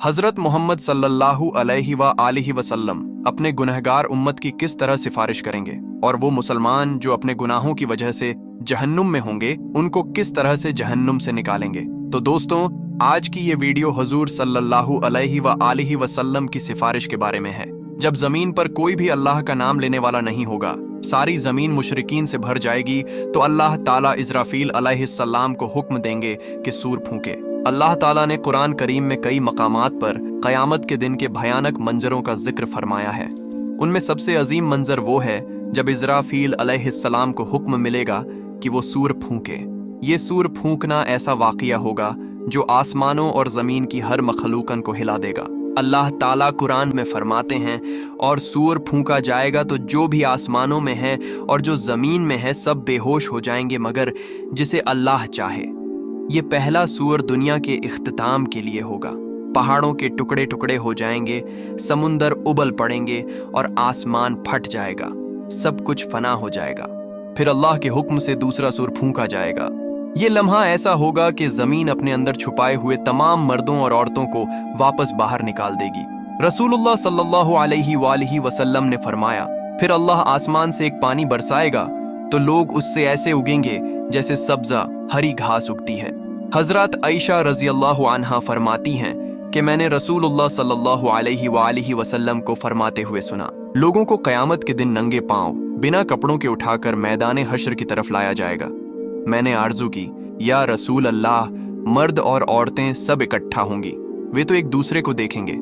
हजरत मोहम्मद सल्लल्लाहु अलैहि व आलिहि वसल्लम अपने गुनहगार उम्मत की किस तरह सिफारिश करेंगे और वो मुसलमान जो अपने गुनाहों की वजह से जहन्नुम में होंगे उनको किस तरह से जहन्नुम से निकालेंगे। तो दोस्तों, आज की ये वीडियो हुजूर सल्लल्लाहु अलैहि व आलिहि वसल्लम की सिफारिश के बारे में है। जब जमीन पर कोई भी अल्लाह का नाम लेने वाला नहीं होगा, सारी जमीन मुशरिकीन से भर जाएगी, तो अल्लाह ताला इज़राफील अलैहिस्सलाम को हुक्म देंगे कि सूर फूंके। अल्लाह ताला ने कुरान करीम में कई मकामात पर क़यामत के दिन के भयानक मंजरों का जिक्र फरमाया है। उनमें सबसे अजीम मंजर वो है जब इज़राफील अलैहिस्सलाम को हुक्म मिलेगा कि वो सूर फूंके। ये सूर फूंकना ऐसा वाक़या होगा जो आसमानों और ज़मीन की हर मखलूकन को हिला देगा। अल्लाह ताला कुरान में फरमाते हैं, और सूर फूंका जाएगा तो जो भी आसमानों में है और जो ज़मीन में है सब बेहोश हो जाएंगे मगर जिसे अल्लाह चाहे। ये पहला सूर दुनिया के इख्तिताम के लिए होगा। पहाड़ों के टुकड़े टुकड़े हो जाएंगे, समुंदर उबल पड़ेंगे और आसमान फट जाएगा, सब कुछ फना हो जाएगा। फिर अल्लाह के हुक्म से दूसरा सूर फूंका जाएगा। ये लम्हा ऐसा होगा कि जमीन अपने अंदर छुपाए हुए तमाम मर्दों और औरतों को वापस बाहर निकाल देगी। रसूलुल्लाह सल्लल्लाहु अलैहि वसल्लम ने फरमाया, फिर अल्लाह आसमान से एक पानी बरसाएगा तो लोग उससे ऐसे उगेंगे जैसे सब्जा हरी घास उगती है। हजरत आयशा रज़ियल्लाहु अन्हा फरमाती हैं कि मैंने रसूलुल्लाह सल्लल्लाहु अलैहि वसल्लम को फरमाते हुए सुना, लोगों को क़यामत के दिन नंगे पांव बिना कपड़ों के उठाकर मैदान हश्र की तरफ लाया जाएगा। मैंने आरजू की, या रसूल अल्लाह, मर्द और औरतें सब इकट्ठा होंगी, वे तो एक दूसरे को देखेंगे।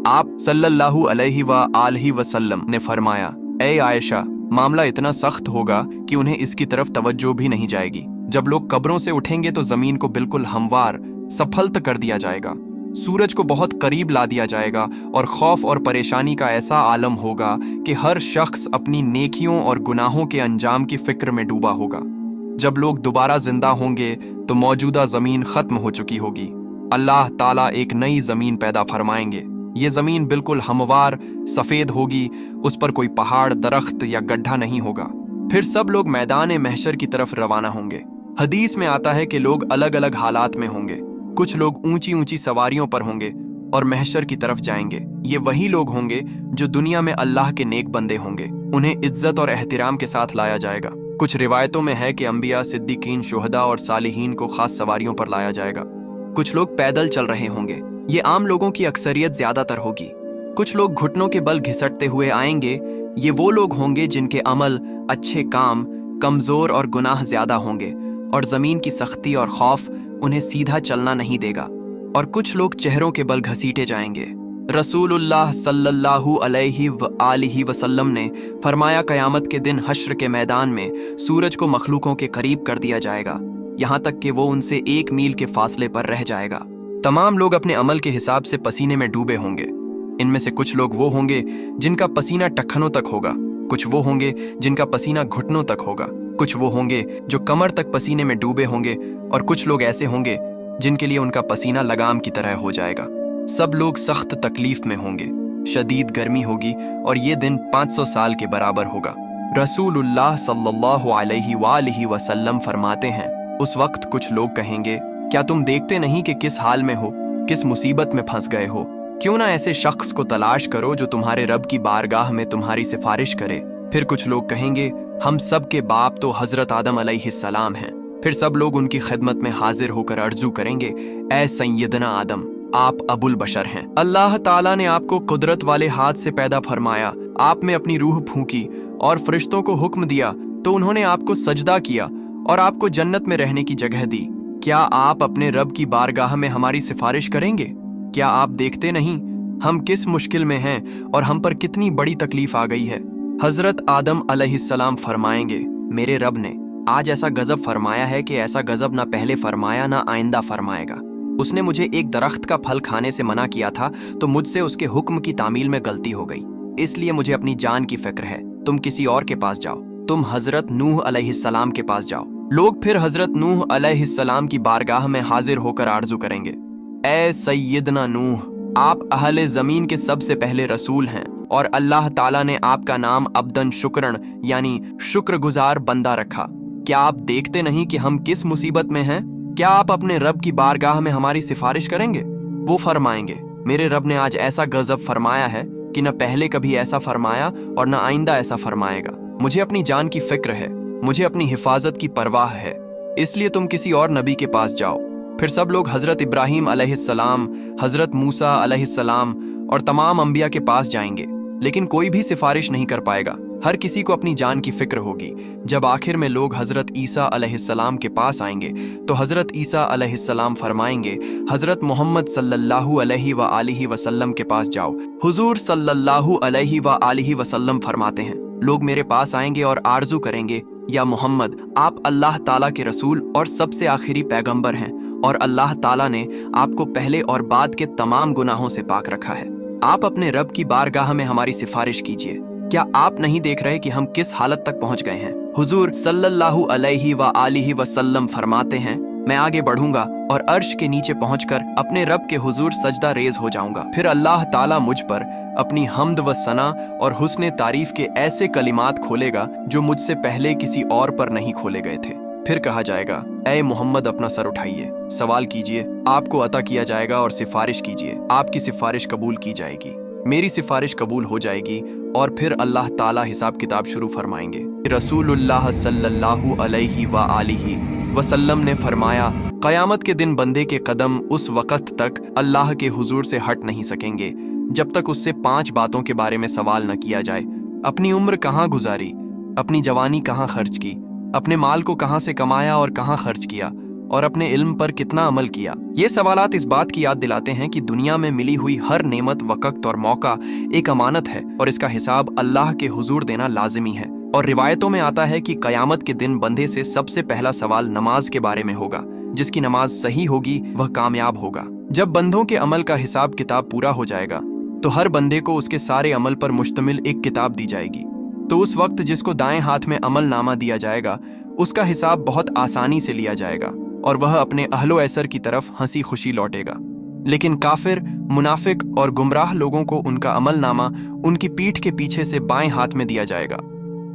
आप सल्लल्लाहु अलैहि वसल्लम ने फरमाया, ए आयशा, मामला इतना सख्त होगा कि उन्हें इसकी तरफ तवज्जो भी नहीं जाएगी। जब लोग कब्रों से उठेंगे तो जमीन को बिल्कुल हमवार सफलत कर दिया जाएगा, सूरज को बहुत करीब ला दिया जाएगा और खौफ और परेशानी का ऐसा आलम होगा कि हर शख्स अपनी नेकियों और गुनाहों के अंजाम की फिक्र में डूबा होगा। जब लोग दोबारा जिंदा होंगे तो मौजूदा जमीन खत्म हो चुकी होगी। अल्लाह ताला एक नई जमीन पैदा फरमाएंगे। ये जमीन बिल्कुल हमवार सफेद होगी, उस पर कोई पहाड़, दरख्त या गड्ढा नहीं होगा। फिर सब लोग मैदान महशर की तरफ रवाना होंगे। हदीस में आता है कि लोग अलग अलग हालात में होंगे। कुछ लोग ऊंची ऊंची सवारियों पर होंगे और महशर की तरफ जाएंगे। ये वही लोग होंगे जो दुनिया में अल्लाह के नेक बंदे होंगे। उन्हें इज्जत और एहतिराम के साथ लाया जाएगा। कुछ रिवायतों में है कि अंबिया, सिद्दीकीन, शुहदा और सालिहीन को खास सवारियों पर लाया जाएगा। कुछ लोग पैदल चल रहे होंगे। ये आम लोगों की अक्सरियत ज्यादातर होगी। कुछ लोग घुटनों के बल घिसटते हुए आएंगे। ये वो लोग होंगे जिनके अमल, अच्छे काम कमजोर और गुनाह ज्यादा होंगे और जमीन की सख्ती और खौफ उन्हें सीधा चलना नहीं देगा। और कुछ लोग चेहरों के बल घसीटे जाएंगे। रसूलुल्लाह सल्लल्लाहु अलैहि वसल्लम ने फरमाया, क़यामत के दिन हश्र के मैदान में सूरज को मखलूकों के करीब कर दिया जाएगा, यहाँ तक कि वो उनसे 1 मील के फासले पर रह जाएगा। तमाम लोग अपने अमल के हिसाब से पसीने में डूबे होंगे। इनमें से कुछ लोग वो होंगे जिनका पसीना टखनों तक होगा, कुछ वो होंगे जिनका पसीना घुटनों तक होगा, कुछ वो होंगे जो कमर तक पसीने में डूबे होंगे और कुछ लोग ऐसे होंगे जिनके लिए उनका पसीना लगाम की तरह हो जाएगा। सब लोग सख्त तकलीफ में होंगे, शदीद गर्मी होगी और ये दिन 500 साल के बराबर होगा। रसूलुल्लाह सल्लल्लाहु अलैहि वसल्लम फरमाते हैं, उस वक्त कुछ लोग कहेंगे, क्या तुम देखते नहीं कि किस हाल में हो, किस मुसीबत में फंस गए हो? क्यों ना ऐसे शख्स को तलाश करो जो तुम्हारे रब की बारगाह में तुम्हारी सिफारिश करे। फिर कुछ लोग कहेंगे, हम सब के बाप तो हजरत आदम अलैहिस्सलाम हैं। फिर सब लोग उनकी खिदमत में हाजिर होकर अर्जू करेंगे, ए सैयदना आदम, आप अबुल बशर हैं। अल्लाह ताला ने आपको कुदरत वाले हाथ से पैदा फरमाया, आप में अपनी रूह फूंकी और फरिश्तों को हुक्म दिया तो उन्होंने आपको सजदा किया और आपको जन्नत में रहने की जगह दी। क्या आप अपने रब की बारगाह में हमारी सिफारिश करेंगे? क्या आप देखते नहीं हम किस मुश्किल में हैं और हम पर कितनी बड़ी तकलीफ आ गई है? हजरत आदम अलैहिस्सलाम फरमाएंगे, मेरे रब ने आज ऐसा गजब फरमाया है कि ऐसा गजब ना पहले फरमाया ना आइंदा फरमाएगा। उसने मुझे एक दरख्त का फल खाने से मना किया था तो मुझसे उसके हुक्म की तामील में गलती हो गई, इसलिए मुझे अपनी जान की फिक्र है। तुम किसी और के पास जाओ, तुम हजरत नूह अलैहिस्सलाम के पास जाओ। लोग फिर हजरत नूह अलैहिस्सलाम की बारगाह में हाजिर होकर आरजू करेंगे, ए सैयदना नूह, आप अहले जमीन के सबसे पहले रसूल हैं और अल्लाह ताला ने आपका नाम अब्दन शुक्रन यानी शुक्रगुजार बंदा रखा। क्या आप देखते नहीं कि हम किस मुसीबत में हैं? क्या आप अपने रब की बारगाह में हमारी सिफारिश करेंगे? वो फरमाएंगे, मेरे रब ने आज ऐसा गजब फरमाया है कि न पहले कभी ऐसा फरमाया और न आइंदा ऐसा फरमाएगा। मुझे अपनी जान की फिक्र है, मुझे अपनी हिफाजत की परवाह है, इसलिए तुम किसी और नबी के पास जाओ। फिर सब लोग हजरत इब्राहीम अलैहिस्सलाम, हजरत मूसा अलैहिस्सलाम और तमाम अंबिया के पास जाएंगे, लेकिन कोई भी सिफारिश नहीं कर पाएगा। हर किसी को अपनी जान की फिक्र होगी। जब आखिर में लोग हजरत ईसा अलैहिस्सलाम के पास आएंगे तो हजरत ईसा अलैहिस्सलाम फरमाएंगे, हजरत मोहम्मद सल्लल्लाहु अलैहि व आलिहि वसल्लम के पास जाओ। हुजूर सल्लल्लाहु अलैहि व आलिहि वसल्लम फरमाते हैं, लोग मेरे पास आएंगे और आरजू करेंगे, या मोहम्मद, आप अल्लाह ताला के रसूल और सबसे आखिरी पैगंबर हैं और अल्लाह ताला ने आपको पहले और बाद के तमाम गुनाहों से पाक रखा है। आप अपने रब की बारगाह में हमारी सिफारिश कीजिए। क्या आप नहीं देख रहे कि हम किस हालत तक पहुंच गए हैं? हुजूर सल्लल्लाहु अलैहि व आलिहि वसल्लम फरमाते हैं, मैं आगे बढ़ूंगा और अर्श के नीचे पहुंचकर अपने रब के हुजूर सजदा रेज हो जाऊंगा। फिर अल्लाह ताला मुझ पर अपनी हम्द व सना और हुस्ने तारीफ के ऐसे कलिमात खोलेगा जो मुझसे पहले किसी और पर नहीं खोले गए थे। फिर कहा जाएगा, ऐ मोहम्मद अपना सर उठाइए, सवाल कीजिए, आपको अता किया जाएगा, और सिफारिश कीजिए, आपकी सिफारिश कबूल की जाएगी। मेरी सिफारिश कबूल हो जाएगी और फिर अल्लाह ताला हिसाब किताब शुरू फरमाएंगे। रसूलुल्लाह सल्लल्लाहु अलैहि व आलिहि वसल्लम ने फरमाया, क़यामत के दिन बंदे के कदम उस वक़्त तक अल्लाह के हुजूर से हट नहीं सकेंगे जब तक उससे 5 बातों के बारे में सवाल न किया जाए। अपनी उम्र कहाँ गुजारी, अपनी जवानी कहाँ खर्च की, अपने माल को कहाँ से कमाया और कहाँ खर्च किया, और अपने इल्म पर कितना अमल किया। ये सवालात इस बात की याद दिलाते हैं कि दुनिया में मिली हुई हर नेमत, वक़्त और मौका एक अमानत है और इसका हिसाब अल्लाह के हुजूर देना लाजिमी है। और रिवायतों में आता है कि क़यामत के दिन बंदे से सबसे पहला सवाल नमाज के बारे में होगा। जिसकी नमाज सही होगी वह कामयाब होगा। जब बंदों के अमल का हिसाब किताब पूरा हो जाएगा तो हर बंदे को उसके सारे अमल पर मुश्तमिल एक किताब दी जाएगी। तो उस वक्त जिसको दाएं हाथ में अमल नामा दिया जाएगा उसका हिसाब बहुत आसानी से लिया जाएगा और वह अपने अहलो ऐसर की तरफ हंसी खुशी लौटेगा। लेकिन काफिर, मुनाफिक और गुमराह लोगों को उनका अमल नामा उनकी पीठ के पीछे से बाएं हाथ में दिया जाएगा।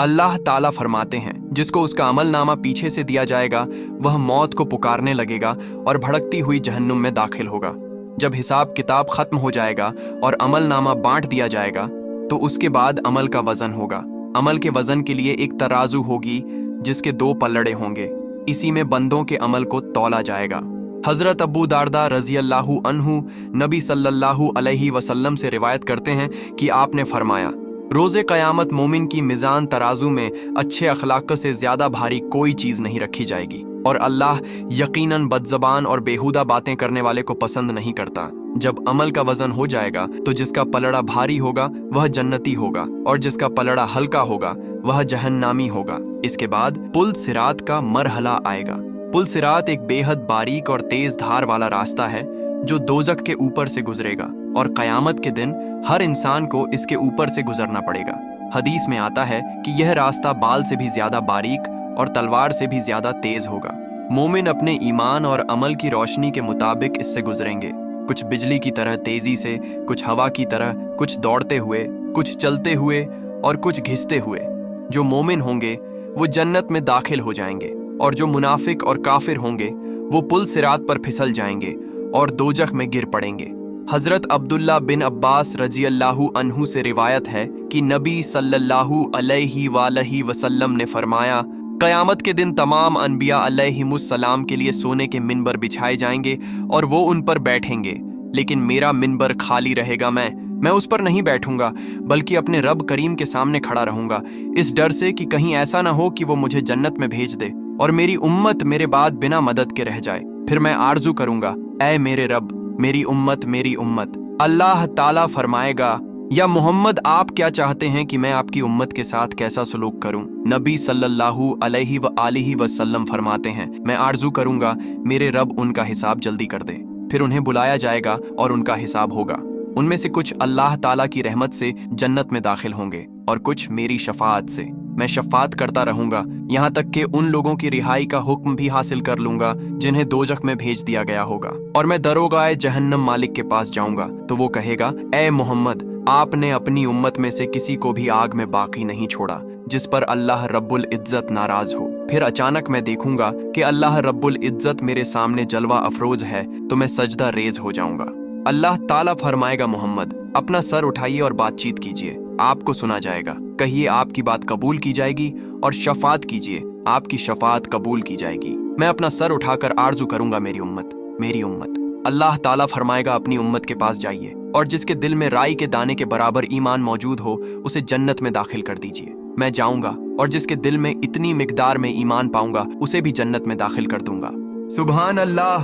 अल्लाह ताला फरमाते हैं, जिसको उसका अमल नामा पीछे से दिया जाएगा वह मौत को पुकारने लगेगा और भड़कती हुई जहन्नुम में दाखिल होगा। जब हिसाब किताब खत्म हो जाएगा और अमल नामा बांट दिया जाएगा तो उसके बाद अमल का वजन होगा। अमल के वजन के लिए एक तराजू होगी जिसके 2 पल्लड़े होंगे। इसी में बंदों के अमल को तौला जाएगा। हजरत अबू दारदा रजी अल्लाहु अन्हु नबी सल्लल्लाहु अलैहि वसल्लम से रिवायत करते हैं कि आपने फरमाया, रोज़े क़यामत मोमिन की मिज़ान तराजू में अच्छे अखलाक से ज़्यादा भारी कोई चीज़ नहीं रखी जाएगी और अल्लाह यकीनन बदज़बान और बेहुदा बातें करने वाले को पसंद नहीं करता। जब अमल का वजन हो जाएगा तो जिसका पलड़ा भारी होगा वह जन्नती होगा और जिसका पलड़ा हल्का होगा वह जहन्नामी होगा। इसके बाद पुल सिरात का मरहला आएगा। पुल सिरात एक बेहद बारीक और तेज धार वाला रास्ता है जो दोजख के ऊपर से गुजरेगा और क़यामत के दिन हर इंसान को इसके ऊपर से गुजरना पड़ेगा। हदीस में आता है कि यह रास्ता बाल से भी ज्यादा बारीक और तलवार से भी ज्यादा तेज होगा। मोमिन अपने ईमान और अमल की रोशनी के मुताबिक इससे गुजरेंगे, कुछ बिजली की तरह तेजी से, कुछ हवा की तरह, कुछ दौड़ते हुए, कुछ चलते हुए और कुछ घिसते हुए। जो मोमिन होंगे वो जन्नत में दाखिल हो जाएंगे और जो मुनाफिक और काफिर होंगे वो पुल सिरात पर फिसल जाएंगे और दोजख में गिर पड़ेंगे। हजरत अब्दुल्ला बिन अब्बास रजी अल्लाहु अन्हु से रिवायत है कि नबी सल्लल्लाहु अलैहि वसल्लम ने फरमाया, क़यामत के दिन तमाम अनबिया अलैहिमुस्सलाम के लिए सोने के मिंबर बिछाए जाएंगे और वो उन पर बैठेंगे, लेकिन मेरा मिंबर खाली रहेगा। मैं उस पर नहीं बैठूंगा बल्कि अपने रब करीम के सामने खड़ा रहूंगा, इस डर से कि कहीं ऐसा ना हो कि वो मुझे जन्नत में भेज दे और मेरी उम्मत मेरे बाद बिना मदद के रह जाए। फिर मैं आरजू करूंगा, ऐ मेरे रब, मेरी उम्मत, मेरी उम्मत। अल्लाह ताला फरमाएगा, या मोहम्मद आप क्या चाहते हैं कि मैं आपकी उम्मत के साथ कैसा सलूक करूं? नबी सल्लल्लाहु अलैहि व आलिहि वसल्लम फरमाते हैं, मैं आरजू करूंगा मेरे रब उनका हिसाब जल्दी कर दे। फिर उन्हें बुलाया जाएगा और उनका हिसाब होगा। उनमें से कुछ अल्लाह ताला की रहमत से जन्नत में दाखिल होंगे और कुछ मेरी शफाअत से। मैं शफाअत करता रहूंगा यहाँ तक कि उन लोगों की रिहाई का हुक्म भी हासिल कर लूंगा जिन्हें दोजख में भेज दिया गया होगा। और मैं दरोगाए जहन्नम मालिक के पास जाऊंगा तो वो कहेगा, ए मोहम्मद, आपने अपनी उम्मत में से किसी को भी आग में बाकी नहीं छोड़ा जिस पर अल्लाह रब्बुल इज्जत नाराज हो। फिर अचानक मैं देखूंगा कि अल्लाह रब्बुल इज्जत मेरे सामने जलवा अफरोज है तो मैं सजदा रेज हो जाऊंगा। اللہ ताला फरमाएगा मोहम्मद अपना सर उठाइए और बातचीत कीजिए, आपको सुना जाएगा। कहिए आपकी बात कबूल की जाएगी और शफात कीजिए, आपकी शफात कबूल की जाएगी। मैं अपना सर उठाकर आरजू करूंगा मेरी उम्मत, मेरी उम्मत। अल्लाह ताला फरमाएगा अपनी उम्मत के पास जाइए और जिसके दिल में राई के दाने के बराबर ईमान मौजूद हो उसे जन्नत में दाखिल कर दीजिए। मैं जाऊंगा और जिसके दिल में इतनी मिकदार में ईमान पाऊंगा उसे भी जन्नत में दाखिल कर दूंगा। सुभान अल्लाह,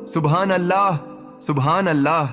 सुभान अल्लाह, सुभान अल्लाह।